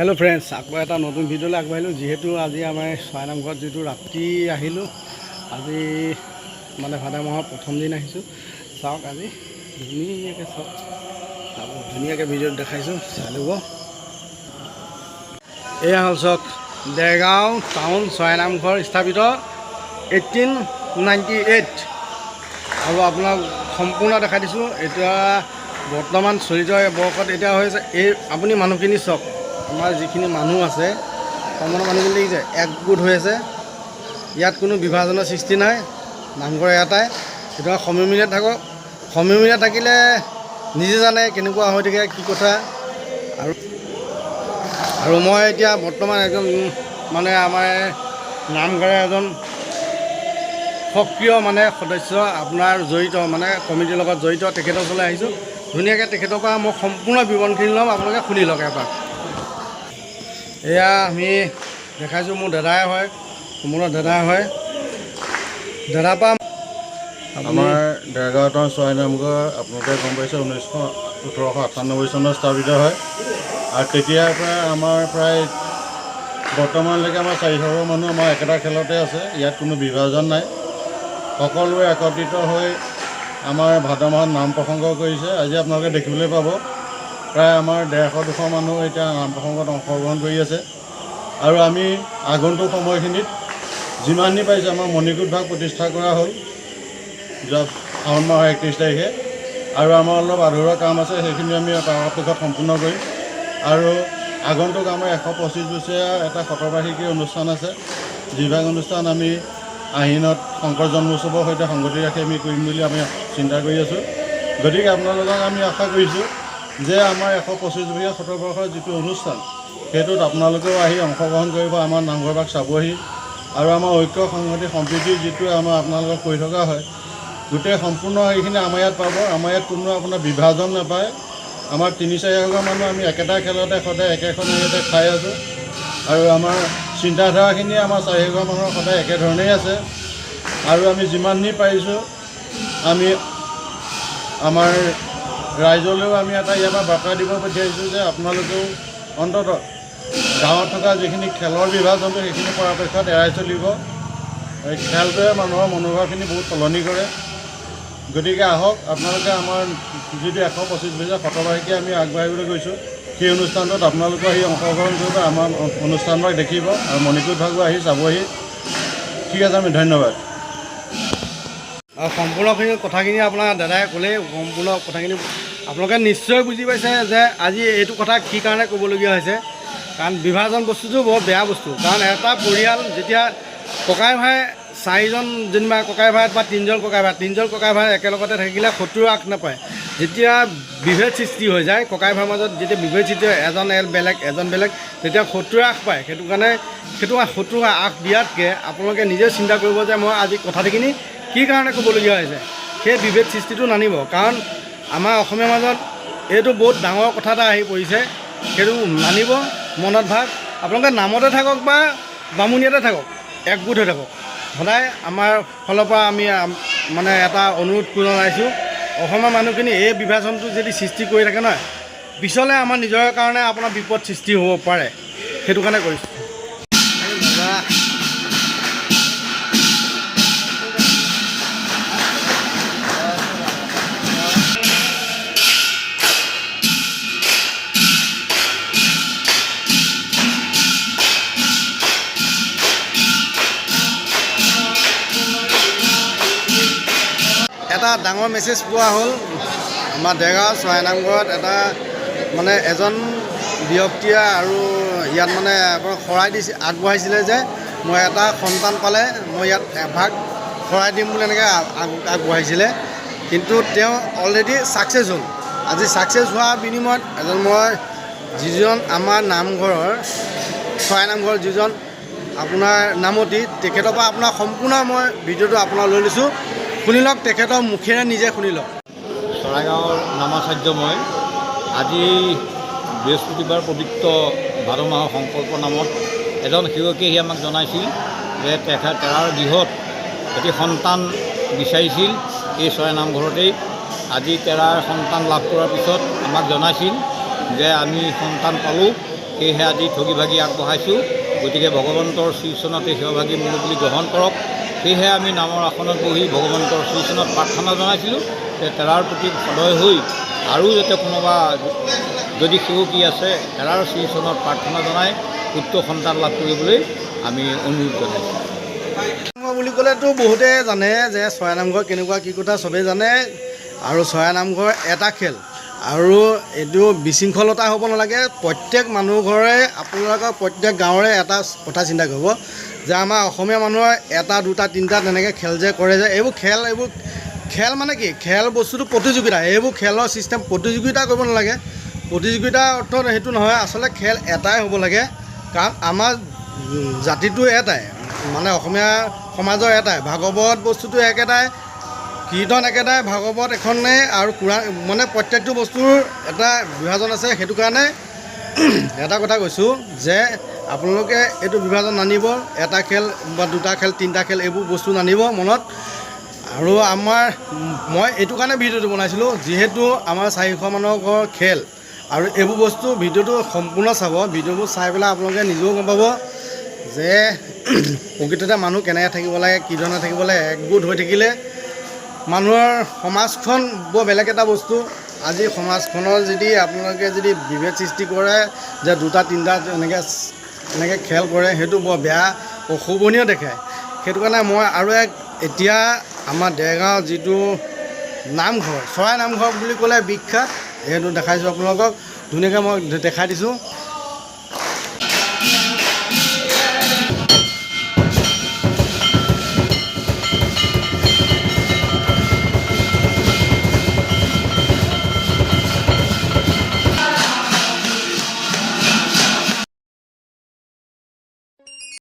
Hello friends আকৌ এটা নতুন ভিডিঅ'লৈ আগবাঢ়িলোঁ যিহেতু আজি আমাৰ ছয় নামঘৰত যিটো ৰাতি আহিলোঁ আজি মানে ভাদ মাহৰ প্ৰথম দিন আহিছোঁ চাওক আজি ধুনীয়াকৈ চাওক ধুনীয়াকৈ ভিডিঅ'ত দেখাইছোঁ চাই ল'ব এয়া হ'ল চাওক দেৰগাঁও টাউন ছয় নামঘৰ স্থাপিত 1898 আৰু আপোনাক সম্পূৰ্ণ দেখাই দিছোঁ এতিয়া বৰ্তমান চলি যোৱা বৰ্ষত এতিয়া হৈছে এই আপুনি মানুহখিনি চাওক আমাৰ যিখিনি মানুহ আছে সম্পূৰ্ণ মানুহখিনি দেখিছে একগোট হৈ আছে ইয়াত কোনো বিভাজনৰ সৃষ্টি নাই নামঘৰ এটাই সেইটো সমমিলে থাকক সমমিলে থাকিলে নিজে জানে কেনেকুৱা হৈ থাকে কি কথা আৰু মই এতিয়া বৰ্তমান এজন মানে আমাৰ নামঘৰৰ এজন সক্ৰিয় মানে সদস্য আপোনাৰ জড়িত মানে কমিটিৰ লগত জড়িত তেখেতৰ ওচৰলৈ আহিছোঁ ধুনীয়াকৈ তেখেতৰ পৰা মই সম্পূৰ্ণ বিৱৰণখিনি ল'ম আপোনালোকে শুনি লওক এবাৰ এয়া আমি দেখাইছোঁ মোৰ দাদাই হয় সম্পূৰ্ণ দাদাই হয় দাদাৰ পৰা আমাৰ দেৰগাঁও টাউন ছয় নামঘৰ আপোনালোকে গম পাইছে 1898 চনত স্থাপিত হয় আৰু তেতিয়াৰ পৰা আমাৰ প্ৰায় বৰ্তমানলৈকে আমাৰ 400 মানুহ আমাৰ একেটা খেলতে আছে ইয়াত কোনো বিভাজন নাই সকলোৱে একত্ৰিত হৈ আমাৰ ভাদ মাহত নাম প্ৰসংগ কৰিছে আজি আপোনালোকে দেখিবলৈ পাব প্ৰায় আমাৰ 150-200 মানুহ এতিয়া নাম প্ৰসংগত অংশগ্ৰহণ কৰি আছে আৰু আমি আগন্তুক সময়খিনিত যিমানখিনি পাইছোঁ আমাৰ মণিকূট ভাগ প্ৰতিষ্ঠা কৰা হ'ল যোৱা শাওণ মাহৰ 31 তাৰিখে আৰু আমাৰ অলপ আধৰুৱা কাম আছে সেইখিনি আমি পৰাপক্ষত সম্পূৰ্ণ কৰিম আৰু আগন্তুক আমাৰ 125 বছৰীয়া এটা শতবাৰ্ষিকী অনুষ্ঠান আছে যিভাগ অনুষ্ঠান আমি আহিনত শংকৰ জন্মোৎসৱৰ সৈতে সংগতি ৰাখি আমি কৰিম বুলি আমি চিন্তা কৰি আছোঁ গতিকে আপোনালোকক আমি আশা কৰিছোঁ যে আমাৰ 125 বছৰীয়া শতবৰ্ষৰ যিটো অনুষ্ঠান সেইটোত আপোনালোকেও আহি অংশগ্ৰহণ কৰিব আমাৰ নামঘৰভাগ চাবহি আৰু আমাৰ ঐক্য সংহতি সম্প্ৰীতি যিটো আমাৰ আপোনালোকক কৰি থকা হয় গোটেই সম্পূৰ্ণ এইখিনি আমাৰ ইয়াত পাব আমাৰ ইয়াত কোনো আপোনাৰ বিভাজন নাপায় আমাৰ 3-4 ঘৰ মানুহ আমি একেটা খেলতে সদায় একেখন ইয়াতে খাই আছোঁ আৰু আমাৰ চিন্তাধাৰাখিনি আমাৰ 4 ঘৰ মানুহৰ সদায় একেধৰণেই আছে আৰু আমি যিমানখিনি পাৰিছোঁ আমি আমাৰ ৰাইজলৈও আমি এটা ইয়াৰ পৰা বাৰ্তা দিব পঠিয়াইছোঁ যে আপোনালোকেও অন্ততঃ গাঁৱত থকা যিখিনি খেলৰ বিভাজনটো সেইখিনি পৰাপক্ষত এৰাই চলিব এই খেলটোৱে মানুহৰ মনোভাৱখিনি বহুত সলনি কৰে গতিকে আহক আপোনালোকে আমাৰ যিটো 125 বছৰীয়া শতবাৰ্ষিকী আমি আগবাঢ়িবলৈ গৈছোঁ সেই অনুষ্ঠানটোত আপোনালোকে আহি অংশগ্ৰহণ কৰিব আমাৰ অনুষ্ঠানভাগ দেখিব আৰু মণিকূট ভাগো আহি চাবহি ঠিক আছে আমি ধন্যবাদ আৰু সম্পূৰ্ণখিনি কথাখিনি আপোনাৰ দাদাই ক'লেই সম্পূৰ্ণ কথাখিনি আপোনালোকে নিশ্চয় বুজি পাইছে যে আজি এইটো কথা কি কাৰণে ক'বলগীয়া হৈছে কাৰণ বিভাজন বস্তুটো বৰ বেয়া বস্তু কাৰণ এটা পৰিয়াল যেতিয়া ককাই ভাই 4জন যেনিবা ককাই ভাই বা 3জন ককাই ভাই একেলগতে থাকিলে শত্ৰুৰ আগ নাপায় যেতিয়া বিভেদ সৃষ্টি হৈ যায় ককাই ভাইৰ মাজত যেতিয়া বিভেদ সৃষ্টি হয় এজন বেলেগ তেতিয়া শত্ৰুৰ আগ পায় সেইটো কাৰণে শত্ৰুৰ আগ দিয়াতকৈ আপোনালোকে নিজে চিন্তা কৰিব যে মই আজি কথাখিনি কি কাৰণে ক'বলগীয়া হৈছে সেই বিভেদ সৃষ্টিটো নানিব কাৰণ আমাৰ অসমীয়াৰ মাজত এইটো বহুত ডাঙৰ কথা এটা আহি পৰিছে সেইটো নানিব মনত ভাগ আপোনালোকে নামতে থাকক বা বামুণীয়াতে থাকক একগোট হৈ থাকক সদায় আমাৰ ফালৰ পৰা আমি মানে এটা অনুৰোধ জনাইছোঁ অসমৰ মানুহখিনি এই বিভাজনটো যদি সৃষ্টি কৰি থাকে নহয় পিছলৈ আমাৰ নিজৰ কাৰণে আপোনাৰ বিপদ সৃষ্টি হ'ব পাৰে সেইটো কাৰণে কৰিছোঁ এটা ডাঙৰ মেছেজ পোৱা হ'ল আমাৰ দেৰগাঁও ছয় নামঘৰত এটা মানে এজন ব্যক্তিয়ে আৰু ইয়াত মানে শৰাই আগবঢ়াইছিলে যে মই এটা সন্তান পালে মই ইয়াত এভাগ শৰাই দিম বুলি এনেকৈ আগবঢ়াইছিলে কিন্তু তেওঁ অলৰেডি ছাকচেছ হ'ল আজি ছাকচেছ হোৱাৰ বিনিময়ত মই যিজন আমাৰ নামঘৰৰ ছয় নামঘৰৰ যিজন আপোনাৰ নামতি তেখেতৰ পৰা আপোনাৰ সম্পূৰ্ণ মই ভিডিঅ'টো আপোনাৰ লৈ লৈছোঁ শুনি লওক তেখেতৰ মুখেৰে নিজে শুনি লওক চৰাইগাঁৱৰ নামাচাৰ্য মই আজি বৃহস্পতিবাৰ পবিত্ৰ ভাদ মাহৰ সংকল্প নামত এজন সেৱকে আহি আমাক জনাইছিল যে তেৰাৰ গৃহত এটি সন্তান বিচাৰিছিল এই ছয় নামঘৰতেই আজি তেৰাৰ সন্তান লাভ কৰাৰ পিছত আমাক জনাইছিল যে আমি সন্তান পালোঁ সেয়েহে আজি ঠগি ভাগি আগবঢ়াইছোঁ। গতিকে ভগৱন্তৰ শ্ৰীচৰণতে সেৱাভাগী মোৰ বুলি গ্ৰহণ কৰক। সেয়েহে আমি নামৰ আসনত বহি ভগৱন্তৰ শ্ৰীচৰণত প্ৰাৰ্থনা জনাইছিলোঁ যে তেৰাৰ প্ৰতি সদয় হৈ আৰু যাতে কোনোবা যদি সেৱকী আছে তেৰাৰ শ্ৰীচৰণত প্ৰাৰ্থনা জনাই পুত্ৰ সন্তান লাভ কৰিবলৈ আমি অনুৰোধ জনাইছোঁ। নামঘৰ বুলি ক'লেতো বহুতে জানে যে চৰাই নামঘৰ কেনেকুৱা কি কথা চবেই জানে। আৰু চৰাই নামঘৰ এটা খেল, আৰু এইটো বিশৃংখলতা হ'ব নালাগে। প্ৰত্যেক মানুহ ঘৰে আপোনালোকৰ প্ৰত্যেক গাঁৱৰে এটা কথা চিন্তা কৰিব যে আমাৰ অসমীয়া মানুহৰ এটা দুটা তিনিটা তেনেকৈ খেল যে কৰে যে এইবোৰ খেল মানে কি, খেল বস্তুটো প্ৰতিযোগিতা। এইবোৰ খেলৰ ছিষ্টেম প্ৰতিযোগিতা কৰিব নালাগে। প্ৰতিযোগিতাৰ অৰ্থত সেইটো নহয়, আচলতে খেল এটাই হ'ব লাগে। কাৰণ আমাৰ জাতিটো এটাই, মানে অসমীয়া সমাজৰ এটাই, ভাগৱত বস্তুটো একেটাই, কীৰ্তন একেটাই, ভাগৱত এখনেই, আৰু কোৰাণ মানে প্ৰত্যেকটো বস্তুৰ এটা বিভাজন আছে। সেইটো কাৰণে এটা কথা কৈছোঁ যে আপোনালোকে এইটো বিভাজন নানিব, এটা খেল বা দুটা খেল তিনিটা খেল এইবোৰ বস্তু নানিব মনত। আৰু মই এইটো কাৰণে ভিডিঅ'টো বনাইছিলোঁ, যিহেতু আমাৰ 400 মানুহৰ ঘৰ খেল, আৰু এইবোৰ বস্তু ভিডিঅ'টো সম্পূৰ্ণ চাব। ভিডিঅ'বোৰ চাই পেলাই আপোনালোকে নিজেও গম পাব যে প্ৰকৃততে মানুহ কেনেকৈ থাকিব লাগে, কি ধৰণে থাকিব লাগে। একগোট হৈ থাকিলে মানুহৰ সমাজখন বৰ বেলেগ এটা বস্তু। আজি সমাজখনৰ যদি আপোনালোকে যদি বিভেদ সৃষ্টি কৰে যে দুটা তিনিটা এনেকৈ খেল কৰে, সেইটো বৰ বেয়া অশোভনীয় দেখায়। সেইটো কাৰণে মই আৰু এতিয়া আমাৰ দেৰগাঁও যিটো নামঘৰ, চৰাই নামঘৰ বুলি ক'লে বিখ্যাত, সেইটো দেখাইছোঁ আপোনালোকক ধুনীয়াকৈ মই দেখাই দিছোঁ।